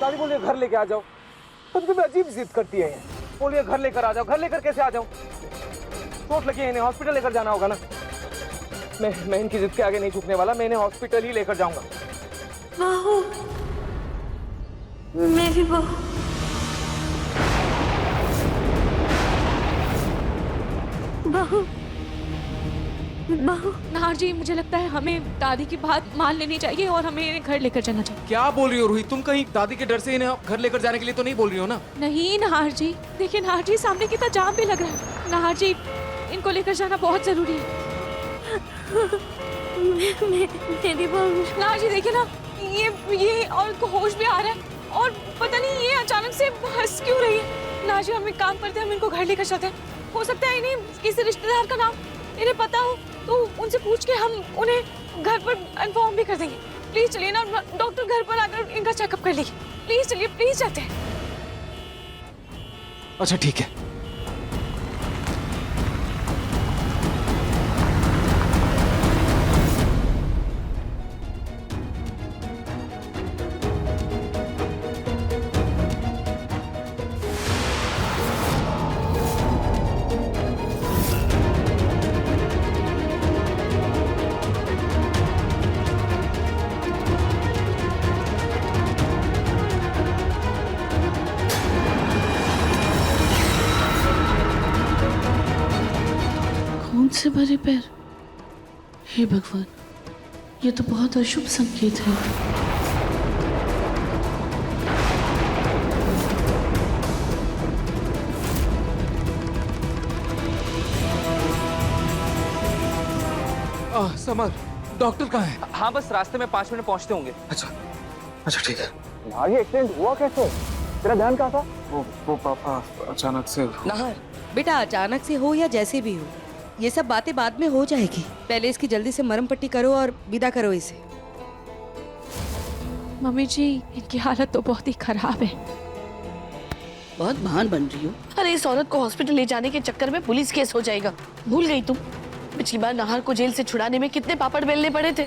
दादी बोलिए घर लेके आ जाओ। कभी कभी अजीब जिद करती है। बोलिए घर लेकर आ जाओ। घर लेकर कैसे आ जाऊं? चोट लगी है, इन्हें हॉस्पिटल लेकर जाना होगा ना। मैं इनकी जिद के आगे नहीं झुकने वाला। मैं इन्हें हॉस्पिटल ही लेकर जाऊंगा। बहू, मेरी बहू। बहू, बहू। नाहर जी, मुझे लगता है हमें दादी की बात मान लेनी चाहिए और हमें इन्हें घर लेकर जाना चाहिए। क्या बोल रही हो रूही? तुम कहीं दादी के डर से इन्हें घर लेकर जाने के लिए तो नहीं बोल रही हो ना? नहीं नाहर जी, देखिए नाहर जी, सामने कितना जाम भी लग रहा है। नाहर जी, इनको लेकर जाना बहुत जरूरी है। मेरी बहू। नाहर जी देखिए ना, ये और इनको होश भी आ रहा है और पता नहीं ये अचानक से हंस क्यों रही है। नाहर जी, हम एक काम करते हैं, हम इनको घर लेकर चलते हैं। हो सकता है इन्हें किसी रिश्तेदार का नाम इन्हें पता हो, तो उनसे पूछ के हम उन्हें घर पर इन्फॉर्म भी कर देंगे। प्लीज चलिए ना, डॉक्टर घर पर आकर इनका चेकअप कर लेंगे। प्लीज चलिए, प्लीज चलते हैं। अच्छा ठीक है। खून से भरे पैर। हे भगवान, ये तो बहुत अशुभ संकेत है। समर, डॉक्टर कहाँ है? हाँ, बस रास्ते में 5 मिनट पहुंचते होंगे। अच्छा अच्छा ठीक है। यार ये एक्सीडेंट हुआ कैसे? तेरा ध्यान कहाँ था? वो पापा अचानक से। नाहर, बेटा अचानक से हो या जैसे भी हो, ये सब बातें बाद में हो जाएगी। पहले इसकी जल्दी से मरहम पट्टी करो और विदा करो इसे। मम्मी जी, इनकी हालत तो बहुत ही खराब है। बहुत महान बन रही हो। अरे इस औरत को हॉस्पिटल ले जाने के चक्कर में पुलिस केस हो जाएगा। भूल गई तुम? पिछली बार नाहर को जेल से छुड़ाने में कितने पापड़ बेलने पड़े थे।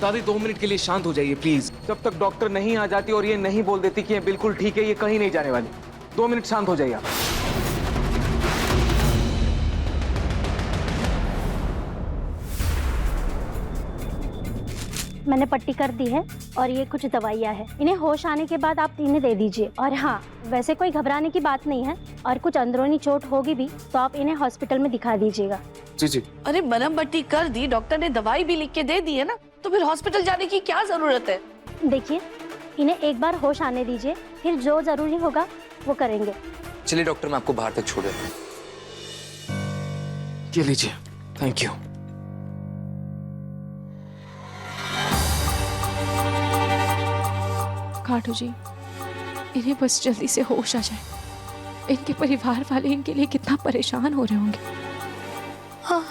दादी 2 मिनट के लिए शांत हो जाइए प्लीज। जब तक डॉक्टर नहीं आ जाती और ये नहीं बोल देती कि ये बिल्कुल ठीक है, ये कहीं नहीं जाने वाली। 2 मिनट शांत हो जाइए आप। मैंने पट्टी कर दी है और ये कुछ दवाइयाँ हैं। इन्हें होश आने के बाद आप इन्हें दे दीजिए। और हाँ, वैसे कोई घबराने की बात नहीं है और कुछ अंदरूनी चोट होगी भी तो आप इन्हें हॉस्पिटल में दिखा दीजिएगा। जी जी। अरे मरहम पट्टी कर दी, डॉक्टर ने दवाई भी लिख के दे दी है ना, तो फिर हॉस्पिटल जाने की क्या जरूरत है? देखिए, इन्हें एक बार होश आने दीजिए, फिर जो जरूरी होगा वो करेंगे। चलिए डॉक्टर, मैं आपको बाहर तक छोड़ देता हूँ। ये लीजिए। Thank you. काटो जी, इन्हें बस जल्दी से होश आ जाए। इनके परिवार वाले इनके लिए कितना परेशान हो रहे होंगे। हाँ।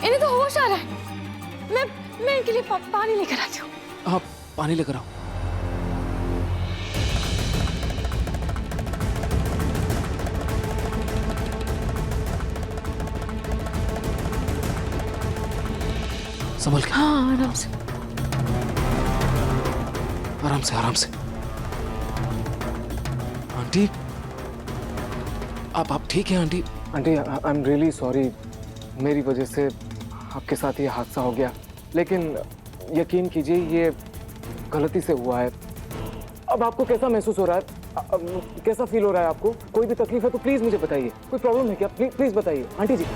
इन्हें तो होश आ रहा है। मैं इनके लिए पानी लेकर आती हूँ। आप पानी लेकर आओ। संभल के। हाँ, आराम से। आराम से आराम से। आंटी, आप ठीक हैं aunty? Aunty, I am really sorry. मेरी वजह से आपके साथ ये हादसा हो गया, लेकिन यकीन कीजिए ये गलती से हुआ है। अब आपको कैसा महसूस हो रहा है? कैसा फील हो रहा है आपको? कोई भी तकलीफ है तो प्लीज मुझे बताइए। कोई प्रॉब्लम है क्या? प्लीज बताइए आंटी जी।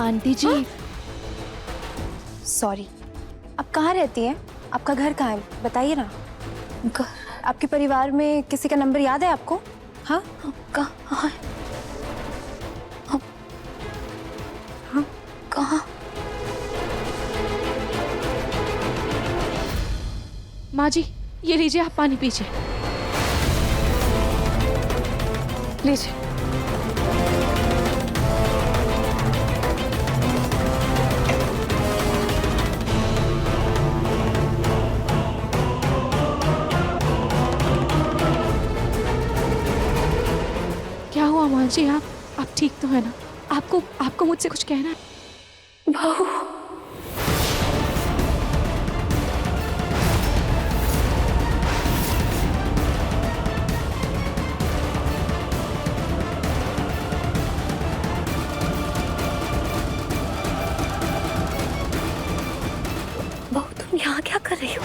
आंटी जी, सॉरी। आप कहाँ रहती हैं? आपका घर कहाँ है? बताइए ना। आपके परिवार में किसी का नंबर याद है आपको? हाँ, कहाँ है? हाँ, कहाँ? माँ जी, ये लीजिए, आप पानी पीजिए। लीजिए। जी आप ठीक तो है ना? आपको मुझसे कुछ कहना है? बहू, बहू तुम यहाँ क्या कर रही हो?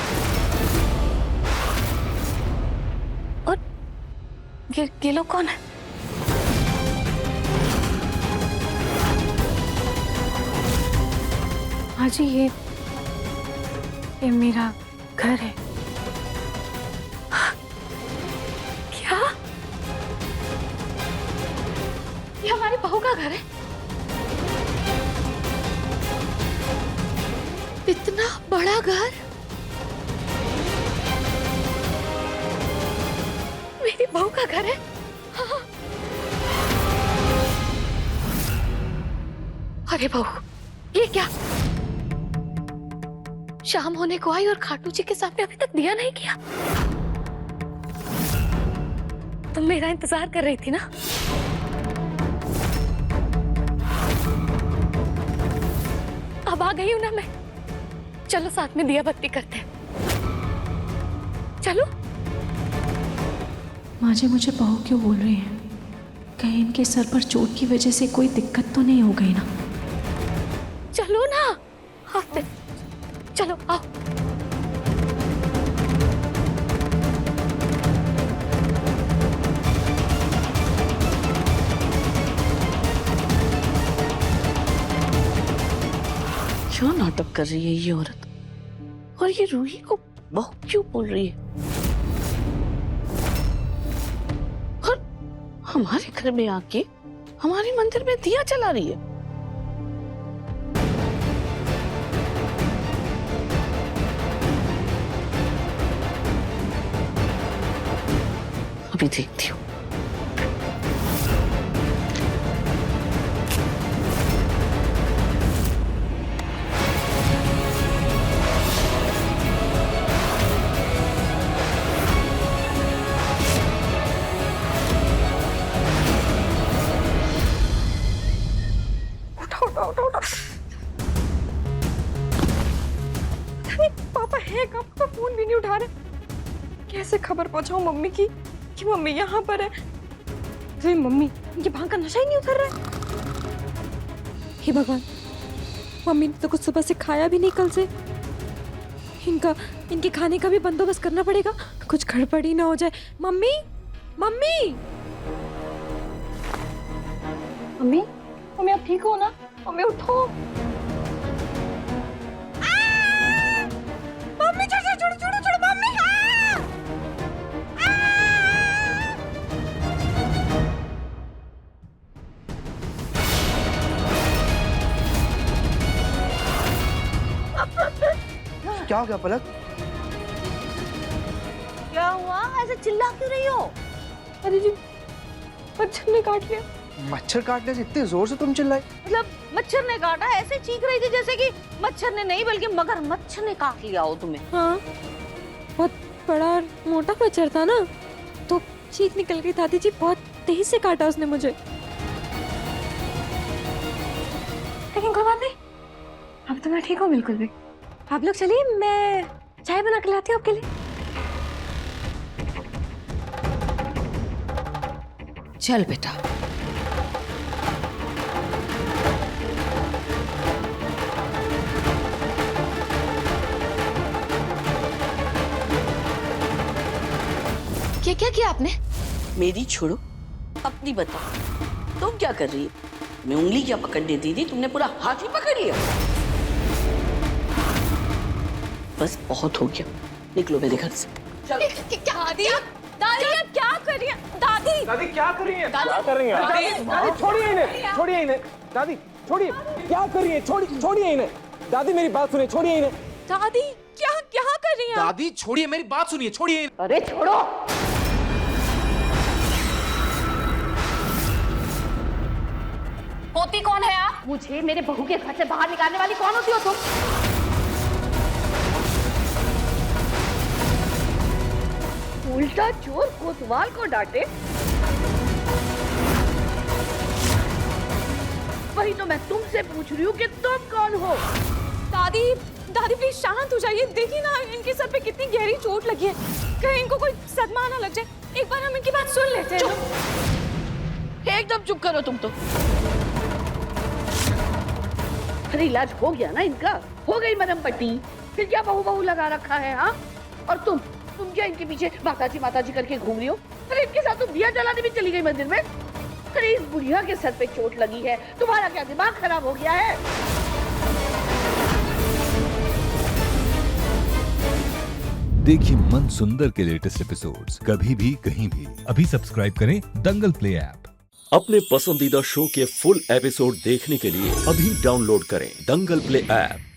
और ये लोग कौन है? हाँ जी, ये मेरा घर है। क्या? ये हमारी बहू का घर है? इतना बड़ा घर? मेरी बहू का घर है? हाँ। अरे बहू, ये क्या? शाम होने को आई और खाटू जी के सामने अभी तक दिया नहीं किया। तुम मेरा इंतजार कर रही थी ना? अब आ गई हूं ना मैं। चलो साथ में दिया बत्ती करते हैं। चलो। माँ जी मुझे बहू क्यों बोल रही हैं? कहीं इनके सर पर चोट की वजह से कोई दिक्कत तो नहीं हो गई ना? चलो ना। हाँ, चलो आओ। क्या नाटक कर रही है ये औरत? और ये रूही को बहू क्यों बोल रही है? और हमारे घर में आके हमारे मंदिर में दिया जला रही है। अभी देखती हूँ। पापा है कब का फोन भी नहीं उठा रहे। कैसे खबर पहुंचाऊं मम्मी की कि मम्मी यहाँ पर है? अरे मम्मी, इनके भांग का नशा ही नहीं उतर रहा है। हे भगवान, मम्मी ने तो कुछ सुबह से खाया भी नहीं कल से। इनके खाने का भी बंदोबस्त करना पड़ेगा, कुछ गड़बड़ी ना हो जाए। मम्मी, मम्मी, मम्मी, मम्मी आप ठीक हो ना? मम्मी उठो। मम्मी छोड़ो मम्मी। क्या हो गया पलक? क्या हुआ? ऐसे चिल्ला क्यों रही हो? अरे जी, मच्छर ने काट लिया। मच्छर काटने से इतने जोर से तुम चिल्लाई? मतलब मच्छर ने काटा? ऐसे चीख रही थी जैसे कि मच्छर ने नहीं बल्कि मगरमच्छ ने काट लिया हो तुम्हें। हाँ, बहुत बड़ा और मोटा मच्छर था ना, तो चीख निकल गई। दादी जी बहुत तेज से काटा उसने मुझे। लेकिन कोई बात नहीं, अब तो मैं ठीक हूँ बिल्कुल भी। आप लोग चलिए, मैं चाय बना के लाती हूँ आपके लिए। चल बेटा। क्या किया आपने? मेरी छोड़ो, अपनी बताओ। तुम क्या कर रही है? मैं उंगली क्या पकड़ने दी थी, तुमने पूरा हाथ ही पकड़ लिया। बस बहुत हो गया, निकलो मेरे घर से। दादी, दादी आप क्या कर रही हैं? दादी, दादी क्या कर रही हैं? क्या कर रही हैं? दादी छोड़िए इन्हें, छोड़िए इन्हें। दादी छोड़िए, क्या कर रही हैं? छोड़िए इन्हें। दादी मेरी बात सुनिए, छोड़िए इन्हें। दादी क्या कर रही हैं? दादी छोड़िए, मेरी बात सुनिए, छोड़िए। अरे छोड़ो। होती कौन है आप? मुझे मेरे बहू के घर से बाहर निकालने वाली कौन होती हो तुम? उल्टा चोर कोतवाल को डांटे। वही तो मैं तुमसे पूछ रही हूँ कि तुम कौन हो। दादी दादी प्लीज शांत हो जाइए। देखिए ना इनके सर पे कितनी गहरी चोट लगी है, कहीं इनको कोई सदमा ना लग जाए। एक बार हम इनकी बात सुन लेते हैं। एकदम चुप करो तुम तो। अरे इलाज हो गया ना इनका, हो गई मरहम पट्टी, फिर क्या बहू बहू लगा रखा है? हाँ, और तुम क्या इनके पीछे माता जी करके घूम रही हो? अरे इनके साथ तो दिया जलाने भी चली गई मंदिर में। अरे इस बुढ़िया के सर पे चोट लगी है, तुम्हारा क्या दिमाग खराब हो गया है? देखिए मन सुंदर के लेटेस्ट एपिसोड्स कभी भी कहीं भी। अभी सब्सक्राइब करें दंगल प्ले ऐप। अपने पसंदीदा शो के फुल एपिसोड देखने के लिए अभी डाउनलोड करें दंगल प्ले ऐप।